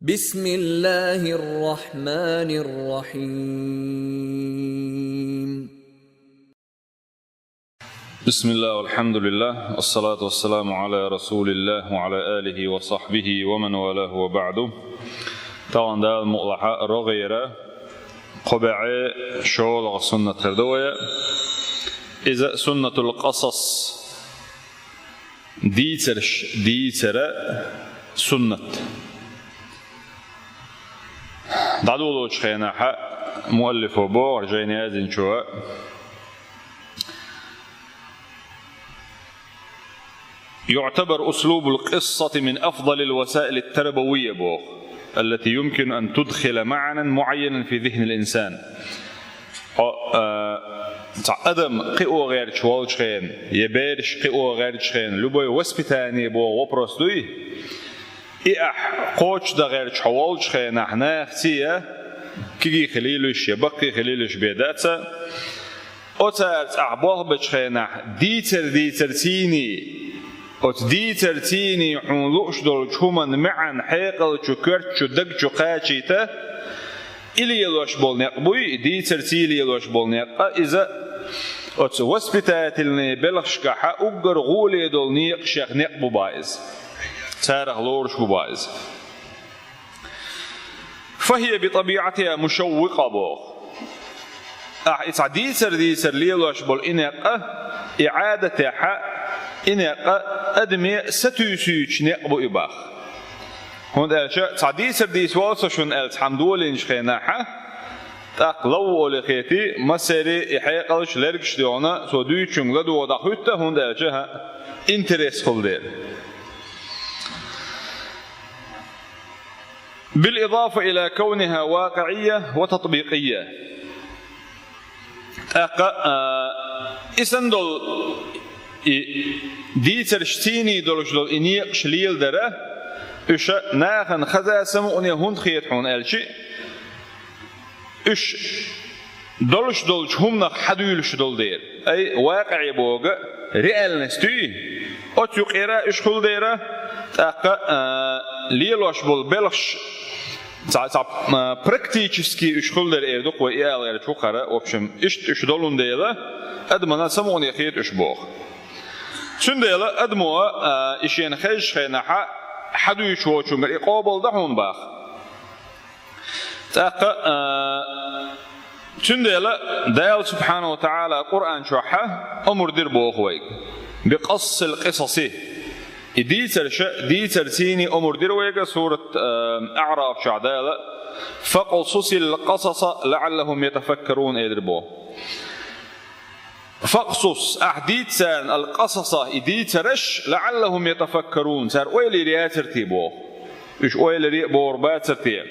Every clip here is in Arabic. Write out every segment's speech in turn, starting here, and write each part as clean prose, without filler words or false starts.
بسم الله الرحمن الرحيم. بسم الله والحمد لله والصلاة والسلام على رسول الله وعلى آله وصحبه ومن والاه وبعده. طبعا ده المؤلحة رغيرة قبعة شغل سنة تردوية. إذا سنة القصص ديتر سنة دعولو شخينا حق مؤلف وبو رجينا هذين شواء يعتبر أسلوب القصة من أفضل الوسائل التربوية بو التي يمكن أن تدخل معنى معينا في ذهن الإنسان. أدم قئو غير شوال شخين يبارش قئو غير شخين لبوي وسبتاني بو وبرس دوي إيح قوش دا غير شوال شخين احنا اختيا كي خليلوش يبقي خليلوش بيداتا أتارت أعباه بشخين ديتر تيني ديتر تيني حنلوش دول شومن معن حيقل شكرت شدق شقاشيته إلي يلوش بولنيق بوي ديتر تيلي يلوش بولنيق إذا وسبتات اللي بلغشكحة أقر غولي دول نيق شيخ نيق ببايز تارغ لورش ببايز. فهي بطبيعتها مشوقة بوغ ديتر ليلوش بول إنيق إعادة حق إنيق أدمي ستوسيوش نيق بو إباخ هون أشياء ديتر واسا شون ألت حمدولين شخيناحة تقلو أوليخيتي مسيري إحيقلش لرقش ديونا سو دويتشون لدو ودخوتا هون أشياء انتريس خلدير. بالإضافة إلى كونها واقعية وتطبيقية إسندل ديتر شتيني دولش دول إنيق شليل دره إش ناخن خذا سمعني هون خيط هون ألشي إش دولش هم نخ حدولش دول دير أي واقعي بوجا ريال نستوي أتيق إيرا إش خل ديره ليلوش بول بلش практически إش خل دير إيردوق وإيال غير شوكرة وبشم إش دولون ديله أدمنا سمعني خيط إش بوغ شن ديله أدموا إشين خيش خيناحة حدو يشوشون غير قابل دهون باخ تندل دال سبحانه وتعالى قرآن شرحه أمر دير بوخويك بقص القصص ديتر تيني أمر دير ويك سورة أعراف شعدالة فقصص القصص لعلهم يتفكرون يدربوه فقصص أحديث سان القصص إديترش لعلهم يتفكرون سار ويلي رياتر تيبوه إيش ويلي ري بوربات تيب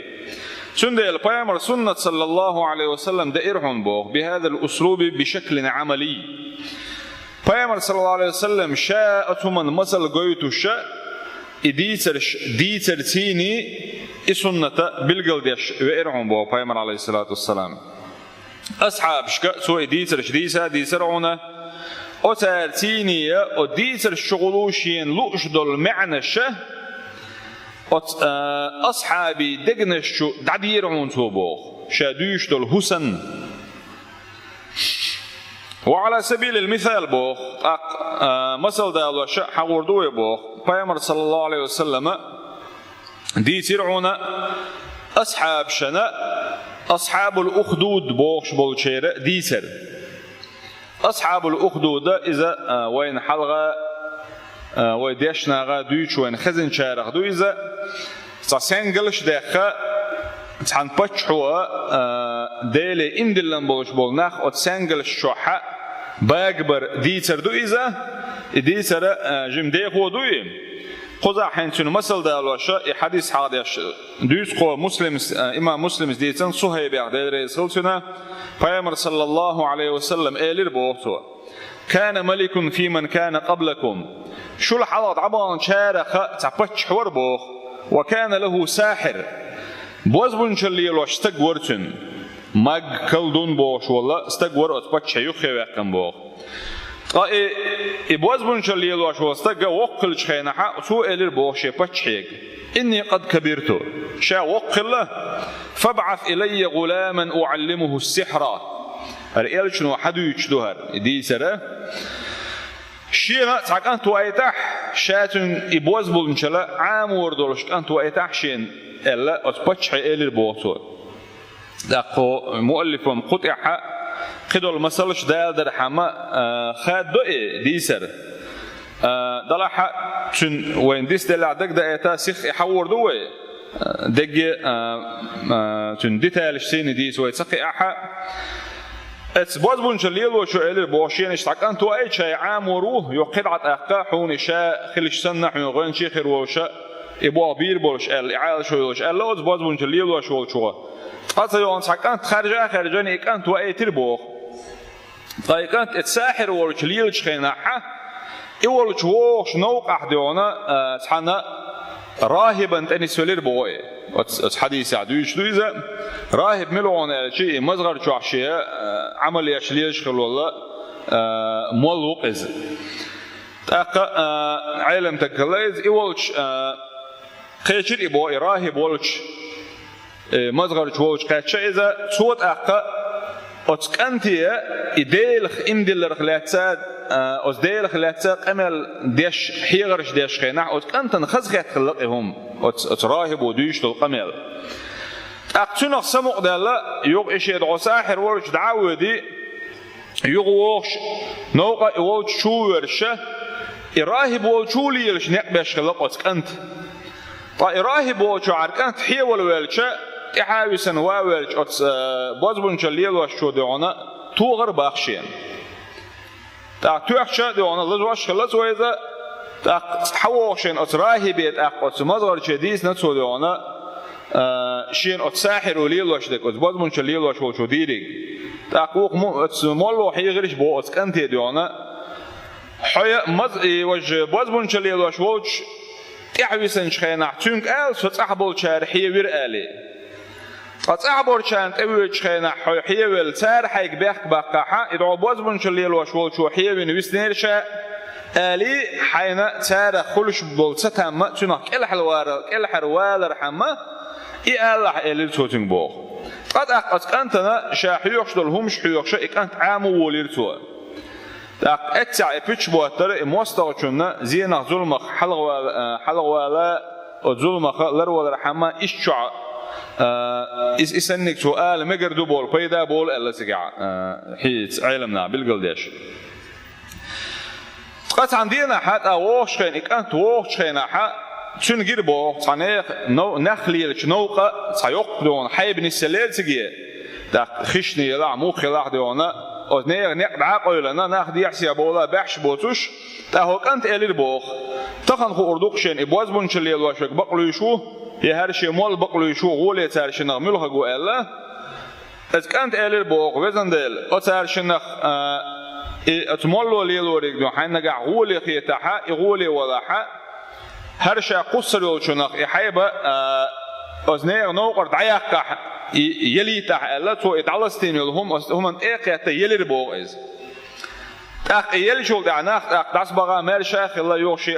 سنة البيامر سنة صلى الله عليه وسلم دائرهم بوه بهذا الأسلوب بشكل عملي. بيامر صلى الله عليه وسلم شاءتهم مثل قويت شاء ديتر تيني إسنة بالقلديش وإرهم بوه بيامر عليه الصلاة والسلام أصحاب شكا سوى ديتر عنا أتارتيني وديتر الشغلوشين لؤش دول معنى شه أصحابي دقنشو دعدير عون توبوغ شادوش دول حسن. وعلى سبيل المثال بوغ مثل دالو شا حغوردوه بوغ بيامر صلى الله عليه وسلم ديتر عنا أصحاب شنا أصحاب الأخدود بوغش بولشيرة ديسر أصحاب الأخدود إذا وين حلقة ويديشنا غا دويش وين خزن شارخ دو إذا سنجلش داخل تحن بتشحوا ديلي إندلن بولش بولناخ وتسنجلش شوحة باكبر ديسر دو إذا ديسر جم ديخو دوي خذا حين شنو مثل دالوشة حديث حادث دوس قو مسلم إمام مسلم ديتن صهيب عدل رسولنا فيامر صلى الله عليه وسلم إلى بوقته كان ملك في من كان قبلكم شو الحلط عبان شارخ تعبتش حور بوخ وكان له ساحر بوزبن شلي لو استقورتن ماج كلدون بوش والله استقور أتبتش يخي ويقن بوخ طيب إبواز بنشلي الواش وستجا وقل شخينها سوء البوخ بتشيك إني قد كبرت شا وقل فابعث إلي غلاما أعلمه السحر الرجال شنو حدو يشدوهر دي سرة شينا تعكان تويتح شاتن إبواز بنشلا عام وردولش كان تويتح شين إلا أتبتش البوخ دقو مؤلفهم قطعها قدول مسألش دال حما خاد دقي ديسر دلها تن وين ديس دل عدك دقيتا سيخ يحور دوي دقي تن ديتالش سيني ديس ويتسقي أحا اتسبوز بنشليل وشو إلي بوشين اشتاكان تو أي شيء عام وروه يقيد عد أحقا حون شاء خلش سنة حون غين شيخر وشاء إبوا بير بولش إعال شو يلش ألا اتسبوز بنشليل وشو شو قصة يوم ساكان خارجان إكان تو أي تربوخ طيب كانت الساحر والجليل شخيناحة يولج ووش نوق أحدونا تحنا راهبا تاني سولير بوي حديث عدوش دويزة راهب ملعون شيء مزغر شو عشية عمل يشليل شخل والله مولوق إز تاقا علم تكليز يولج خيشر يبوي راهب ولج مزغر شو قاتش إذا صوت أقا أتكنتي إديل إمدل رخلاتات أزديل رخلاتات أمل ديش حيغرش ديش خيناح أتكنتن خزخت خلقهم أتراهب وديش للقمل أقتنا سمق دالا يوق إشي دعو ساحر ورش دعاودي يوغوش نوقع يوغ شو ورشه إراهب وشولي يلش نقبش خلق أتكنت إراهب وشو عركنت حيول والشه تحاوي سنوا والش أتس بازبون شليل وشو دعونا تو غر باخشين توخشة دعونا لزواش خلص وإذا حواشين أتراهي بيت أقص مزغر شديس نتسو دعونا شين أتساحر وليل وشدك أتبازبون شليل وشو ديري تقوق أتمولو حيغرش بو أتكنتي دعونا حيا مزقي وج بازبون شليل وشو تحاوي سنشخينا تونك آل فتحبول شارحي ويرآلي أتصعبور كانت أول شيء حيوي سار حيك بيحك بقاحة إذا باز بنشليل وشوال شو حيوي نويسنير شاء آلي حين سار خلش بولسة ما تناك كل حروال رحمة إيالله إلي توتين بوخ قد أنتنا شاحيوش دلهمش حيوش إكانت عامو وليرتوا أتسع إبتش بواتر إموستغشنا زينا ظلمخ حلغوالا وظلمخ لرول رحمة إششع إسنك سؤال مقردو بول بيدا بول ألا سقع حيث علمنا بالقلدش قد عندنا حتى ووشخين إكانت ووشخين حا تنجر بو صانيخ نخلي لشنوقة سيقدون حيبني السليل سقية خشني يلع موخي لع ديونا ونيغ نقدع قولنا ناخد يحسي بولا بحش بوتوش تاهو كانت إلي البوخ تخن خو أردوكشين إبواز بنشليل واشوك بقلو يشوه يهرشي مول بقلو يشو غولي تارشي نغملوها قو ألا إذ كانت إلي البوغ وزندل أتارشي نغ أتمولو ليلو ريقدو حين نقع غولي خيتاحا إغولي ولاحا هرشي قصر يولشو نغ إحيبا أزنير نوقر دعياقا يلي تاح ألا تو إتعلستين يلهم هم إيقياتا يلي البوغ إذ تاق يلي شول دعناق تاق داس بغا مال شاخ الله يوشي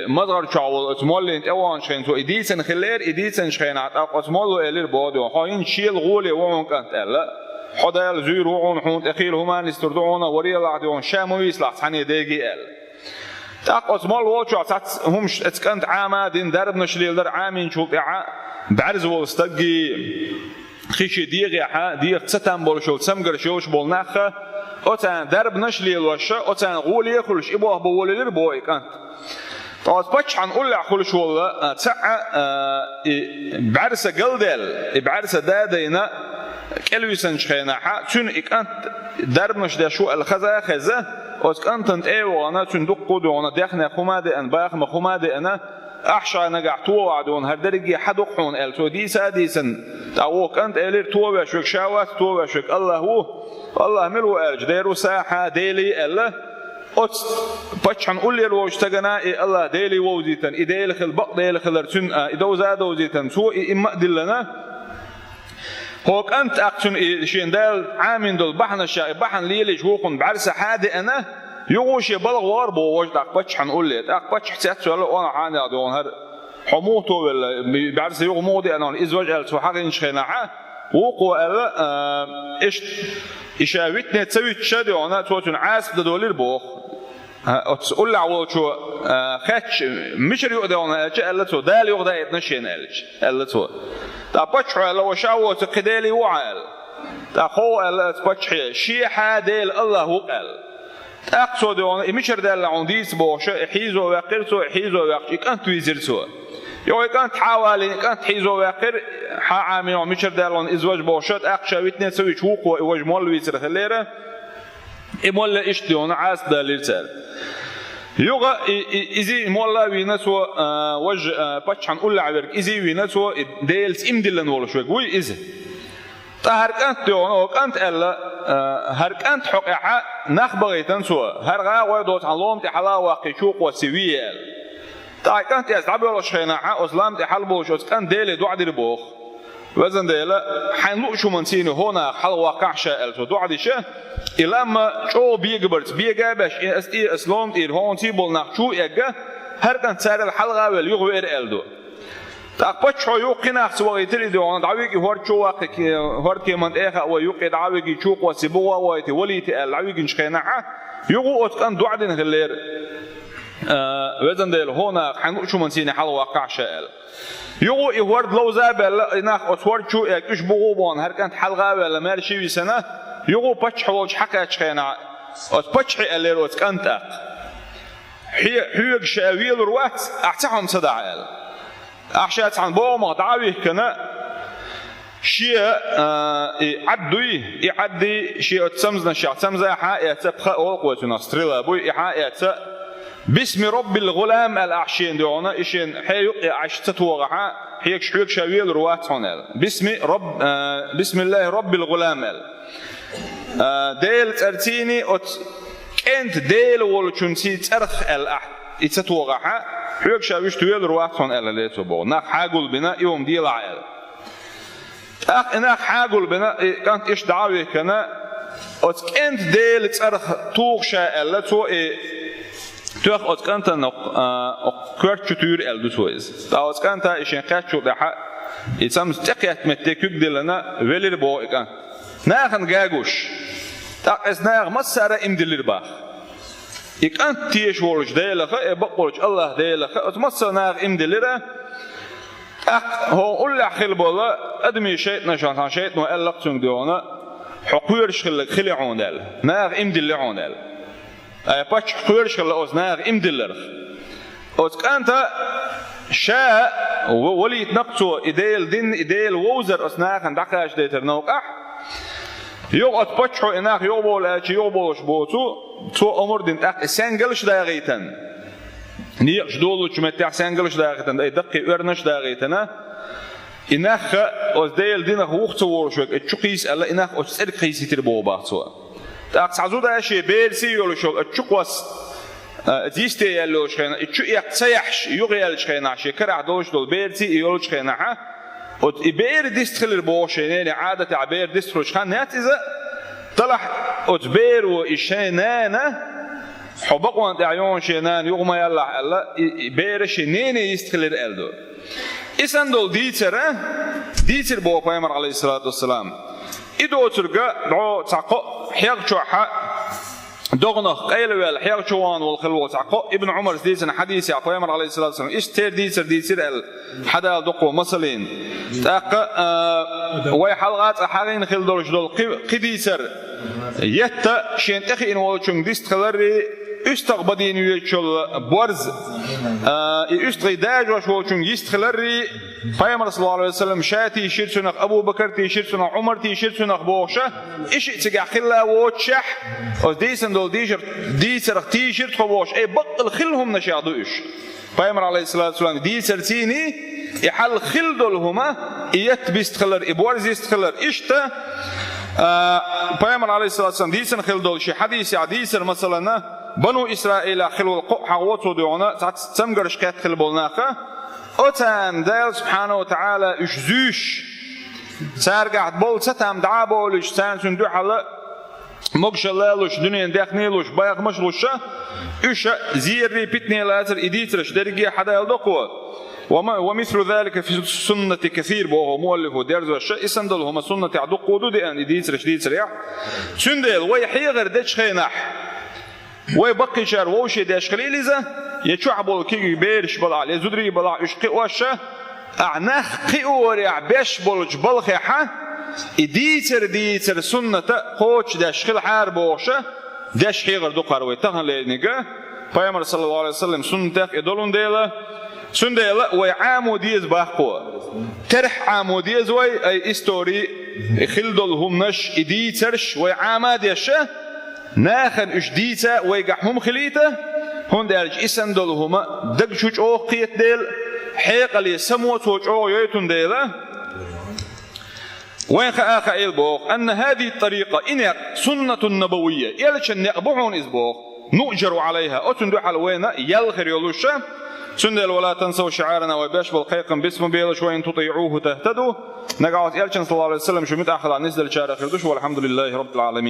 مزغر شاول اتمولين اوان شين تو اديسن خلير اديسن شين عطاق اتمولو الير بودو هاين شيل غولي وون كانت الا حدال زير وون حون اخيل هما نستردون وريل عدون شامويس لا ثاني دقي ال تاق اتمول ووتشو همش اتكنت عاما دين درب نشليل در عامين شو بعرز وستقي خيشي ديغي حا ديغ ستان بولشو سمغر شوش بولناخه اوتان درب نشليل وشا اوتان غولي يخلش ابوه بولير بوي كانت طاس بتش عن قول خلش والله تسعة بعرسة قلدل بعرسة دادينا كلويسن شخينا حا تون إكانت دربنش ده شو الخزا خزا وإكانت أيوة أنا تون دقود وأنا دخنا خمادة أن باخ ما خمادة أنا أحشى نجح تو عدون هردرجي حدقون التو دي ساديسن تعوق أنت إلير تو بشوك شاوات تو بشوك الله هو الله ملو أرج ديرو ساحة ديلي الله أت بتشان قول لي الوجه تجنا الله ديلي ووزيتن إديل خل بق ديل خلرتون إدوزا دوزيتن سو إما دلنا هوك أنت أقتن شين دال عامين دول بحنا شا بحن ليلي جوقن بعرس حادي أنا يغوش يبلغ واربو وجد أقبتش حنقول لي أقبتش حسيت ولا أنا عاني أدون هر حموته ولا بعرس يغو مودي أنا إزواج ألتو حقين شخينا وقو ألا إشاويتني تسوي تشادي أنا توتن عاس بدولير بوخ أتقول لي عوض شو خاتش مش ريو ده أنا أجي ألا تو دالي وغدا يتنشين ألا تو تبتش على وشاو تقدالي وعال تخو ألا تبتش شيحة ديل الله وقال أقصد أنا مش ردال عنديس بوش حيزو وقرتو حيزو وقش كنت ويزرتو يو كنت حوالي كنت حيزو وقر حامي ومش ردال إزواج بوشات أقشاويتني تسوي شوق وإزواج مول ويزر خليره إمول إشتيون عاس داليرتال يوغا إزي مولا وينسوا وج باتش هنقول لعبرك إزي وينسوا ديلز إمدلن ولا شوي قوي إزي تهركنت ديونا وكنت ألا هركنت حقيقة نخبغي تنسوا هرغا ويدوت علوم تحلا واقيشوق وسويال تهركنت يسعبي ولا شينا أسلام تحلبوش كان ديلي دوع ديربوخ وزن ديلا حنلوق شو منسيني هنا حل واقع شائل دوع دي شه إلا ما شو بيجبرت بيجابش إن إسلام هون تيبول نخشو إجا هركنت سعر الحلقة واليغوير ألدو تأقبت شو يوقنا سوى تري دون دعويك هورد شو واقك هورد كمان إخا ويوقي دعويك شوق وسبوة ويتولي تقل دعويك نشخناعة يوقو أتكن دعدين غلير وزن ديل هنا حنقول شو منسيني حل واقع شائل يوقو يهورد لو زابل إنك أتورد شو إكش بغوبان هركنت حلقة ولا مارشي بسنة يوقو بتش حلوج حكا شخناعة أتبتش الليل وتكنت أق حيق شاويل روات أحتهم صدعال أحشات عن بوما دعويه كنا شيء يعدي شيء تسمزنا شيء تسمزا حائة تبخ أوقوة نسترلا بوي حائة باسم رب الغلام الأحشين دعونا إيشين حيق عش تتوقع حيق شاويل روات هنال بسم الله رب الغلام ديل ترتيني كنت ديل ولشنسي ترخ الأح يتوقع حيق شاويش تويل رواتهم ألا ليتوبو ناق حاقل بنا يوم دي العائل ناق حاقل بنا كانت إيش دعوي كنا كنت ديل ترخ توغشا ألا تو توغ كانت كورت شتور ألدو تويز كانت إيشين خاتشو دحا يتسمز تقيت متكوك دلنا ولير بو إكان ناقن جاجوش ناق مسارة إمدلير باخ إكان تيش ولش ديلخة بقولش الله ديلخة أتمسر ناق إمدليره هو أول خل بالله أدمي شيء نشان شيء وألق تندونا حقيرش خل عندل ناق إمدلي عندل باتش حقيرش خل أوز ناق إمدلير أوز كانت شاء ولي تنقصو إديل دين إديل ووزر أسناق عندكاش ديتر نوقع يوقت بتشو إنك يوبول أشي يوبولش بوتو تو أمر دين تأك سانجلش داغيتن نيش دولش متى سانجلش داغيتن أي دقي أرنش داغيتنا إنك أزديل دينك وقت ورشوك الشقيس ألا إنك أسأل قيسي تربو باتوا تأك سعزود أشي بيرسي يولشوك الشقوس تيستي يلوش خينا الشق يقتسيحش يغيلش خينا عشي كرع دولش دول بيرسي يولش خينا وتبير ديستخل البوشينين عادة عبير ديستخلش خان نات إذا طلع وتبير وإشينانا حبقوان تعيون شينان يغمى يلا ألا بير شينين يستخل الألدو إسان دول ديتر بو قيمر عليه الصلاة والسلام إدو ترقى دعو تعقو حيق شوحا دغنخ قيل ويل حيق شوان والخلوة تعقو ابن عمر ديسن حديث يا قيمر عليه الصلاة والسلام إيش تير ديتر حدا دقو مثلين تاق ويحلقات أحالين خل دولش دول قديسر يتا شين تخي إن والشون ديست خلري استقبدين يشل بورز استغداج وشون يست خلري قيمر صلى الله عليه وسلم شاتي شيرسونك أبو بكر تي شيرسونك عمر تي شيرسونك بوشة إيش تجع خلا وتشح وديسن دول ديسر تي شيرت خبوش أي بطل خلهم نشاطو إيش قيمر عليه الصلاة والسلام ديسر تيني يحل خل دولهما يتبست خلر إبورز يست خلر إشتا قيمر عليه الصلاة والسلام ديسن خل دول شي حديث عديسر مثلا بنو إسرائيل خلوا القحة وطودعونا تسمجر شكات خل بولناخا أتان دال سبحانه وتعالى إشزوش سارقعت بول ستام دعابولش سان سندو حلا مقشلالوش دنيا داخنيلوش بايق مشلوش إيش زيري بيتني لازر إديترش درجة حدا يلدقوا ومثل ذلك في السنة كثير بوه مؤلف درز الشيء يسندل هما سنة عدقوا دو دي أن إديترش ديتريع سندل ويحيغر دش خينح ويبقي شار ووشي داش خليلزة يتشعبوا كي بيرش بلع لزدري بلع إشقي واشا أعناخ قيوريع بيش بلج بلخيحة ديتر سنة قوش داش خل حاربوشة داش حيغر دو قروي تغن لينيقى پیامبر صلى الله عليه وسلم سنة إدولون ديلا سندلا وعاموديز باقوا ترح عاموديز وي أي إستوري خلدل هم نش إديترش وعاماديش ناخن إش ديتا ويقحهم خليته هون دارج إسندل هما دقشوش أو قيت ديل حيق اللي سموت وش أو يوتون ديلا وين خاخ إلبوغ أن هذه الطريقة إن سنة نبوية يلش نقبعون إزبوغ نؤجر عليها أتندو حلوين يلخر يلوشا سندل ولا تنسوا شعارنا وباش بالقيقم باسم بيلش وإن تطيعوه تهتدوا نقعد يلشن صلى الله عليه وسلم شو متأخر عن نزل شارع خردوش والحمد لله رب العالمين.